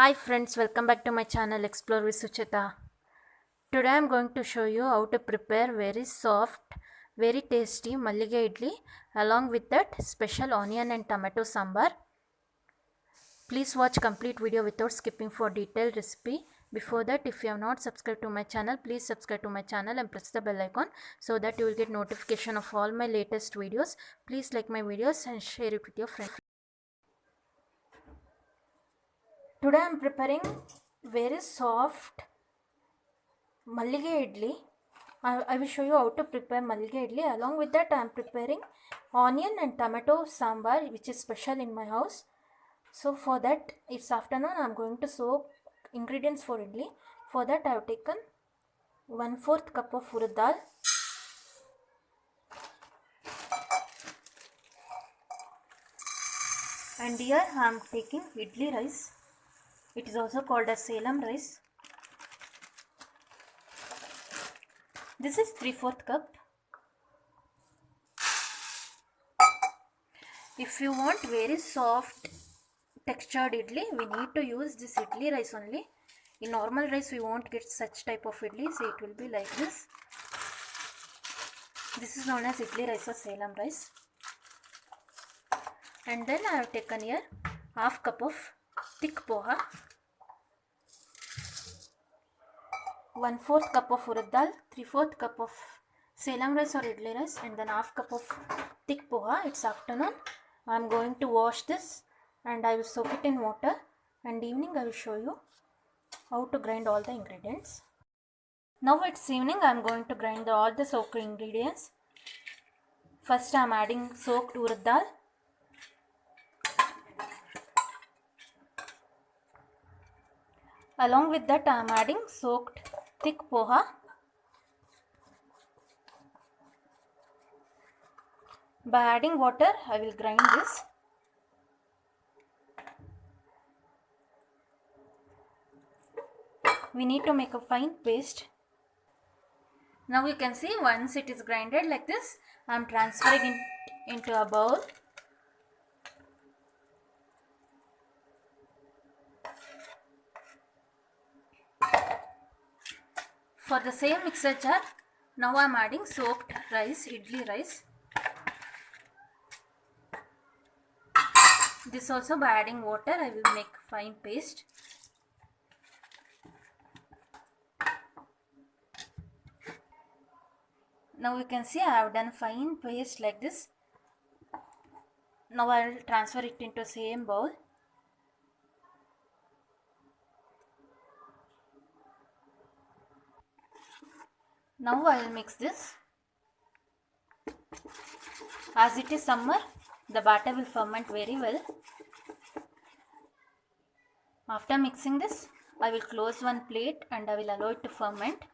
Hi friends, welcome back to my channel Explore with Suchita. Today I am going to show you how to prepare very soft, very tasty mallige idli along with that special onion and tomato sambar. Please watch complete video without skipping for detailed recipe. Before that, if you have not subscribed to my channel, please subscribe to my channel and press the bell icon so that you will get notification of all my latest videos. Please like my videos and share it with your friends. Today I am preparing very soft Mallige idli. I will show you how to prepare mallige idli. Along with that, I am preparing onion and tomato sambar, which is special in my house. So for that, it's afternoon. I am going to soak ingredients for idli. For that, I have taken 1/4 cup of urad dal, and here I am taking idli rice. It is also called as Salem rice. This is 3/4 cup. If you want very soft textured idli, we need to use this idli rice only. In normal rice, we won't get such type of idli, so it will be like this. This is known as idli rice or Salem rice. And then I have taken here half cup of thick poha, 1/4 cup of urad dal, 3/4 cup of Salem rice or idli rice, and then half cup of thick poha. It's afternoon. I am going to wash this and I will soak it in water, and evening I will show you how to grind all the ingredients. Now it's evening. I am going to grind all the soaked ingredients. First I am adding soaked urad dal. Along with that, I am adding soaked thick poha. By adding water, I will grind this. We need to make a fine paste. Now you can see once it is grinded like this, I am transferring it into a bowl. For the same mixer jar, now I am adding soaked rice, idli rice. This also, by adding water, I will make fine paste. Now you can see I have done fine paste like this. Now I will transfer it into same bowl. Now I will mix this. As it is summer, the batter will ferment very well. After mixing this, I will close one plate and I will allow it to ferment.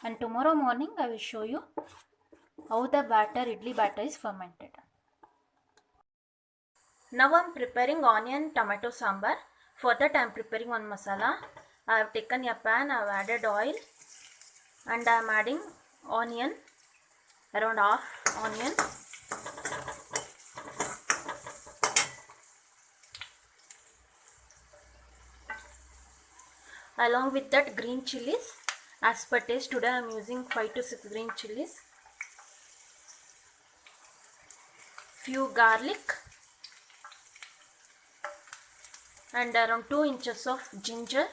And tomorrow morning I will show you how the idli batter is fermented. Now I am preparing onion tomato sambar. For that I am preparing one masala. I have taken a pan, I have added oil, and I am adding onion, around half onion. Along with that, green chilies. As per taste, today I am using 5 to 6 green chilies. Few garlic. And around 2 inches of ginger.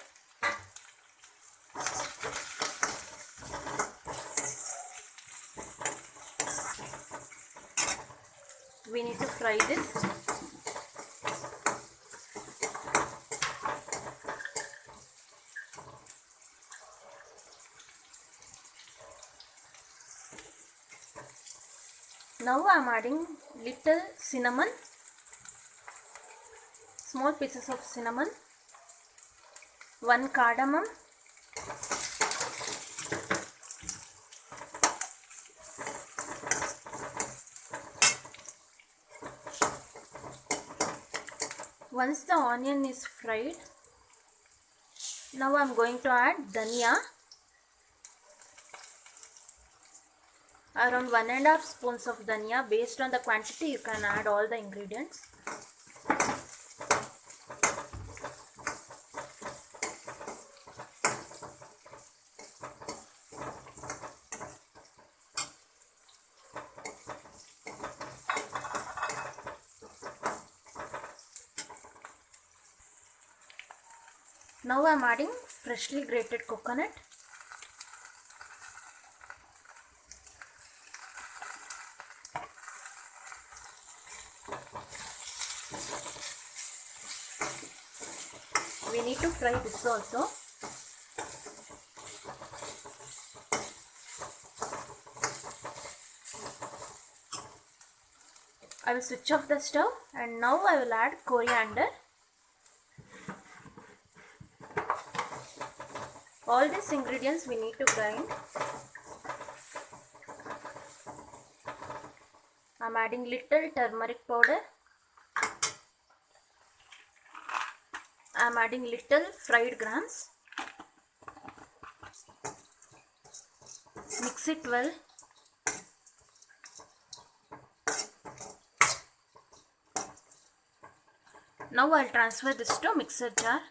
We need to fry this. Now I am adding little cinnamon, small pieces of cinnamon, 1 cardamom, once the onion is fried, now I am going to add dhania, around 1.5 spoons of dhania. Based on the quantity, you can add all the ingredients. Now I am adding freshly grated coconut. We need to fry this also. I will switch off the stove and now I will add coriander. All these ingredients we need to grind. I am adding little turmeric powder. I am adding little fried grams. Mix it well. Now I will transfer this to mixer jar.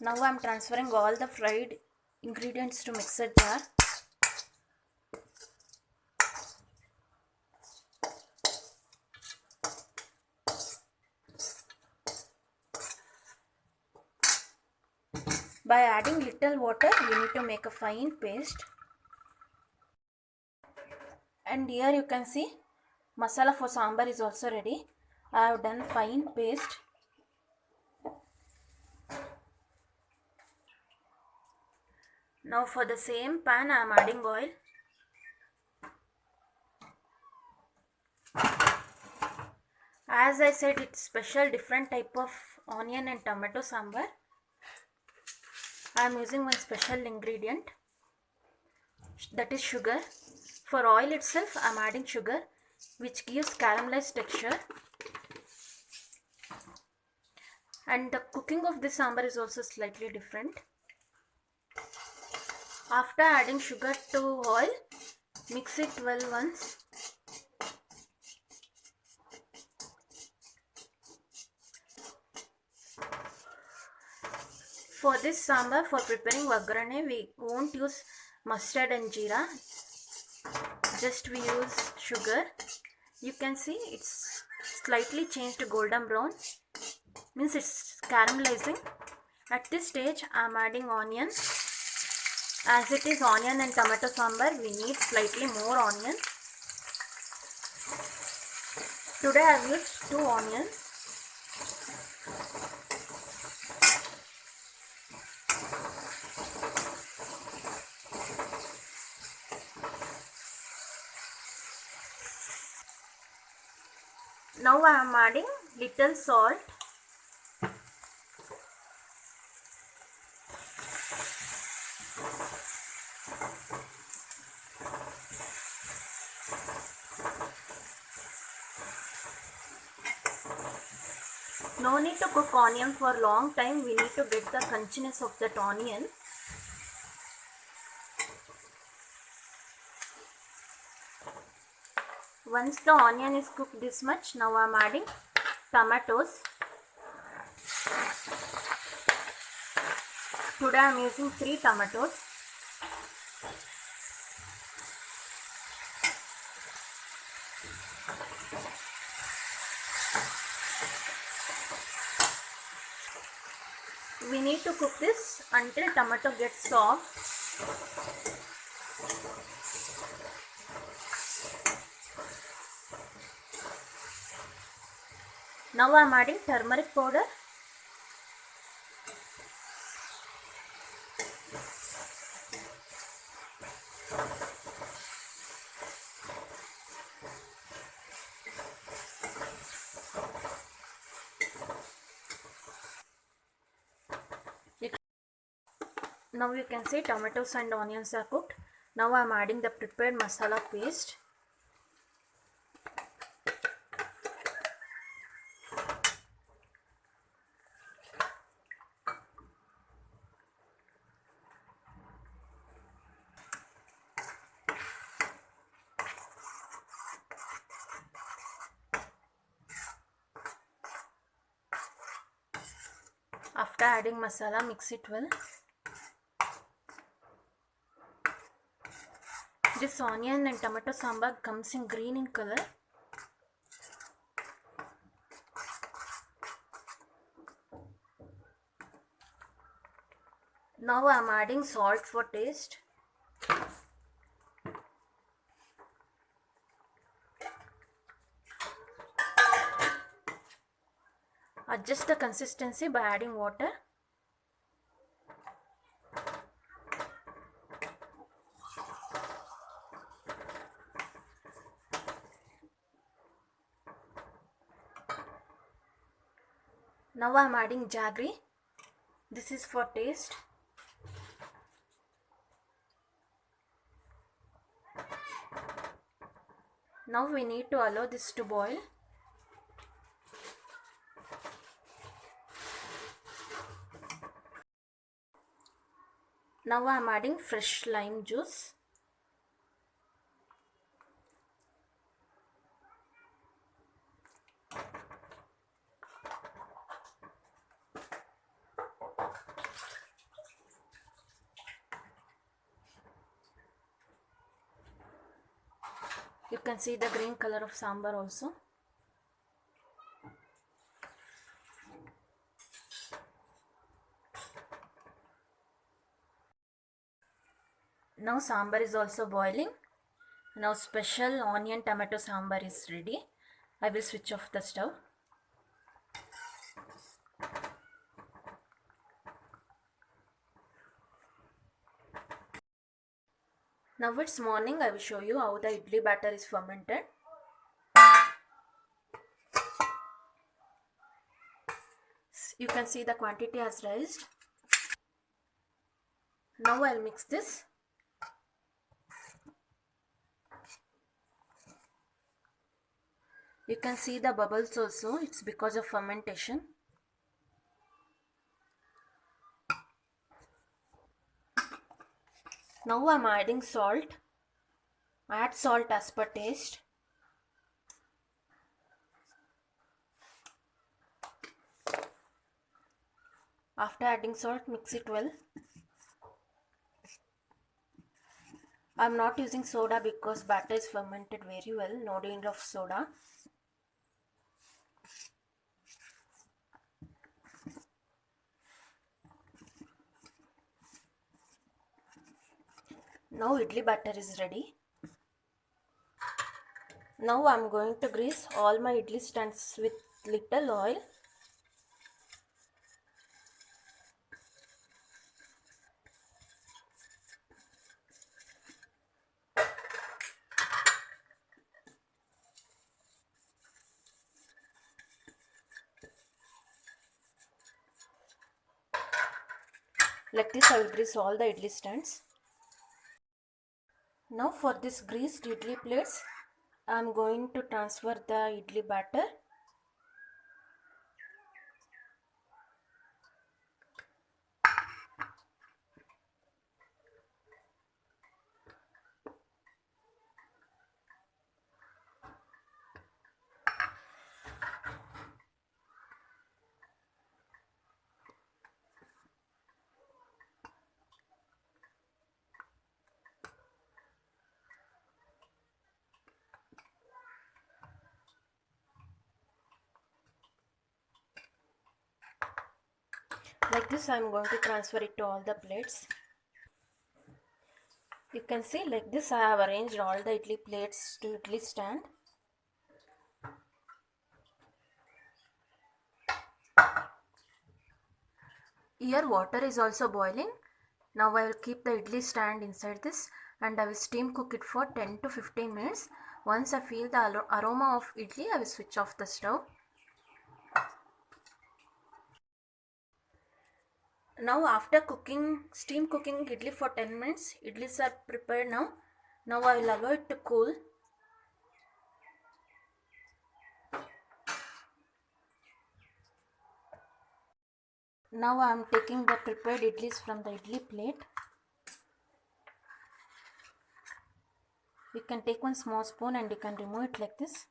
Now I am transferring all the fried ingredients to mixer jar. By adding little water, we need to make a fine paste. And here you can see masala for sambar is also ready. I have done fine paste. Now for the same pan I am adding oil. As I said, it's special different type of onion and tomato sambar. I am using one special ingredient, that is sugar. For oil itself I am adding sugar, which gives caramelized texture. And the cooking of this sambar is also slightly different. After adding sugar to oil, mix it well once. For this sambar, for preparing vagrane, we won't use mustard and jeera. Just we use sugar. You can see it's slightly changed to golden brown. Means it's caramelizing. At this stage, I am adding onion. As it is onion and tomato sambar, we need slightly more onion. Today I have used 2 onions. Now I am adding little salt. No need to cook onion for long time. We need to get the crunchiness of that onion. Once the onion is cooked this much, now I am adding tomatoes. Today I am using 3 tomatoes. We need to cook this until tomato gets soft. Now I am adding turmeric powder. Now you can see tomatoes and onions are cooked. Now I am adding the prepared masala paste. After adding masala, mix it well. This onion and tomato sambar comes in green in color. Now I am adding salt for taste. Adjust the consistency by adding water. Now I am adding jaggery. This is for taste. Now we need to allow this to boil. Now I am adding fresh lime juice. You can see the green color of sambar also. Now sambar is also boiling. Now special onion tomato sambar is ready. I will switch off the stove. Now it's morning. I will show you how the idli batter is fermented. You can see the quantity has raised. Now I'll mix this. You can see the bubbles also. It's because of fermentation. Now I'm adding salt. Add salt as per taste. After adding salt, mix it well. I'm not using soda because batter is fermented very well. No need of soda. Now idli batter is ready. Now I'm going to grease all my idli stands with little oil. Like this I will grease all the idli stands. Now for this greased idli plates, I am going to transfer the idli batter. Like this I am going to transfer it to all the plates. You can see like this I have arranged all the idli plates to idli stand. Here water is also boiling. Now I will keep the idli stand inside this and I will steam cook it for 10 to 15 minutes. Once I feel the aroma of idli, I will switch off the stove. Now after steam cooking idli for 10 minutes, idlis are prepared now. Now I will allow it to cool. Now I am taking the prepared idlis from the idli plate. You can take one small spoon and you can remove it like this.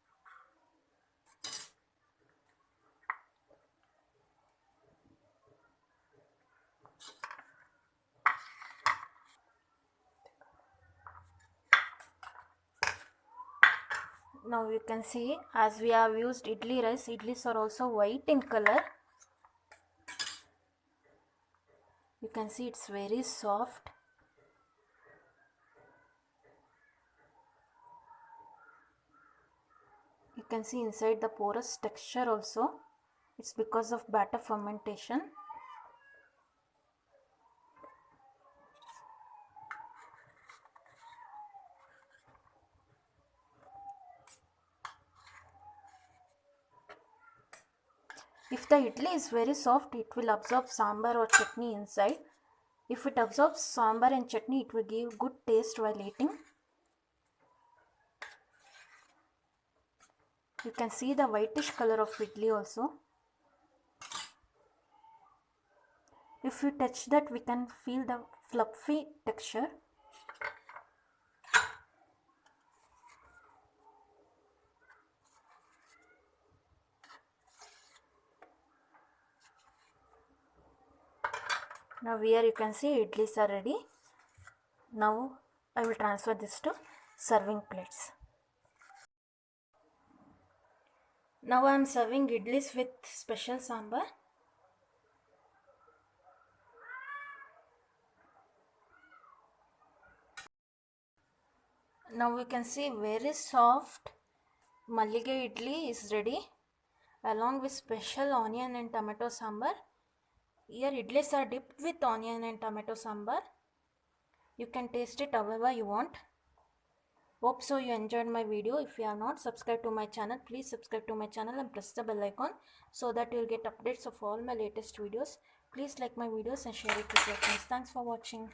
Now you can see as we have used idli rice, idlis are also white in color. You can see it's very soft. You can see inside the porous texture also. It's because of batter fermentation. If the idli is very soft, it will absorb sambar or chutney inside. If it absorbs sambar and chutney, it will give good taste while eating. You can see the whitish color of idli also. If you touch that, we can feel the fluffy texture. Now here you can see idlis are ready. Now I will transfer this to serving plates. Now I am serving idlis with special sambar. Now we can see very soft mallige idli is ready along with special onion and tomato sambar. Here idlis are dipped with onion and tomato sambar. You can taste it however you want. Hope so you enjoyed my video. If you have not subscribed to my channel, please subscribe to my channel and press the bell icon so that you will get updates of all my latest videos. Please like my videos and share it with your friends. Thanks for watching.